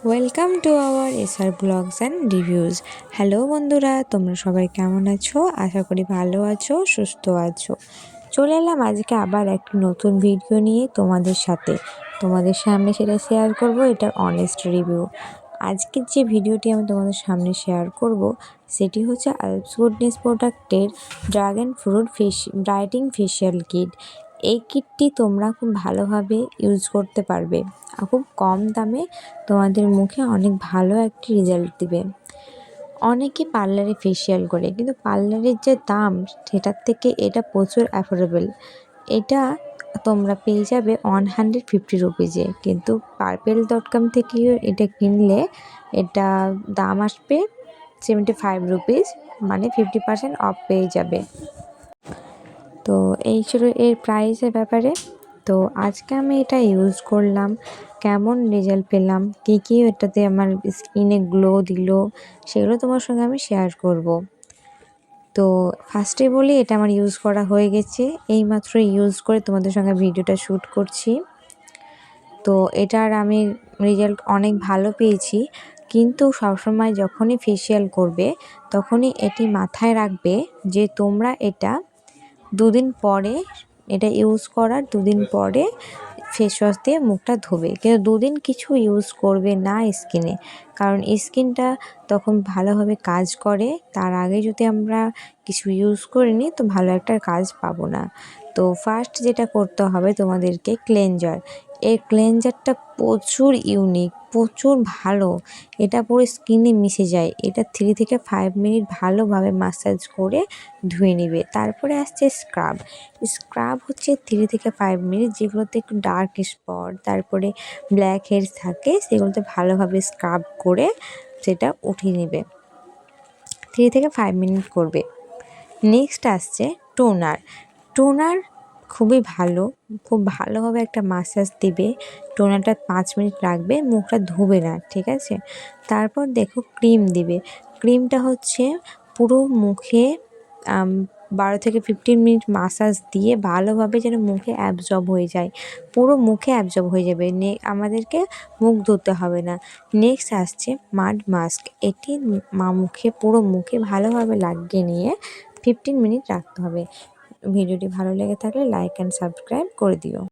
Welcome to our SR blogs and reviews. Hello বন্ধুরা, তোমরা সবাই কেমন আছো? আশা করি ভালো আছো, সুস্থ আছো। চলে এলাম আজকে আবার একটি নতুন ভিডিও নিয়ে তোমাদের সামনে সেটা শেয়ার করব। এটার অনেস্ট রিভিউ। আজকের যে ভিডিওটি আমি তোমাদের সামনে শেয়ার করব সেটি হচ্ছে আলপস গুডনেস প্রোডাক্টের dragon fruit brightening facial kit. এই কিটটি তোমরা খুব ভালোভাবে ইউজ করতে পারবে, খুব কম দামে তোমাদের মুখে অনেক ভালো একটি রেজাল্ট দিবে। অনেকে পার্লারে ফেশিয়াল করে, কিন্তু পার্লারের যে দাম সেটার থেকে এটা প্রচুর অ্যাফোর্ডেবল। এটা তোমরা পেয়ে যাবে 150 রুপিজে, কিন্তু purple.com থেকে এটা কিনলে এটা দাম আসবে 75 রুপিজ, মানে 50% অফ পেয়ে যাবে। তো এই ছিল এর প্রাইসের ব্যাপারে। তো আজকে আমি এটা ইউজ করলাম, কেমন রেজাল্ট পেলাম, কী এটাতে আমার স্কিনে গ্লো দিল, সেগুলো তোমার সঙ্গে আমি শেয়ার করব। তো ফার্স্টে বলি, এটা আমার ইউজ করা হয়ে গেছে, এইমাত্র ইউজ করে তোমাদের সঙ্গে ভিডিওটা শ্যুট করছি। তো এটার আমি রেজাল্ট অনেক ভালো পেয়েছি, কিন্তু সবসময় যখনই ফেশিয়াল করবে তখনই এটি মাথায় রাখবে যে তোমরা এটা দুদিন পরে, এটা ইউজ করার দুদিন পরে ফেস ওয়াশ দিয়ে মুখটা ধোবে, কিন্তু দুদিন কিছু ইউজ করবে না স্কিনে, কারণ স্কিনটা তখন ভালোভাবে কাজ করে। তার আগে যদি আমরা কিছু ইউজ করিনি তো ভালো একটা কাজ পাবো না। তো ফার্স্ট যেটা করতে হবে তোমাদেরকে, ক্লেনজার। এই ক্লেনজারটা প্রচুর ইউনিক, প্রচুর ভালো। এটা পুরো স্কিনে মিশে যায়। এটা 3 থেকে 5 মিনিট ভালোভাবে মাসাজ করে ধুয়ে নেবে। তারপরে আসছে স্ক্রাব। স্ক্রাব হচ্ছে 3 থেকে 5 মিনিট, যেগুলোতে একটু ডার্ক স্পট, তারপরে ব্ল্যাক হেডস থাকে, সেগুলোতে ভালোভাবে স্ক্রাব করে সেটা উঠিয়ে নেবে। 3 থেকে 5 মিনিট করবে। নেক্সট আসছে টোনার। টোনার খুবই ভালো, খুব ভালোভাবে একটা মাসাজ দিবে। টোনারটা 5 মিনিট রাখবে, মুখটা ধুবে না, ঠিক আছে? তারপর দেখো ক্রিম দিবে। ক্রিমটা হচ্ছে পুরো মুখে 12 থেকে 15 মিনিট মাসাজ দিয়ে ভালোভাবে যেন মুখে অ্যাবজর্ব হয়ে যায়, পুরো মুখে অ্যাবজর্ব হয়ে যাবে, আমাদেরকে মুখ ধুতে হবে না। নেক্সট আসছে মাড মাস্ক। এটি মুখে, পুরো মুখে ভালোভাবে লাগিয়ে নিয়ে 15 মিনিট রাখতে হবে। ভিডিওটি ভালো লেগে থাকলে লাইক অ্যান্ড সাবস্ক্রাইব করে দিও।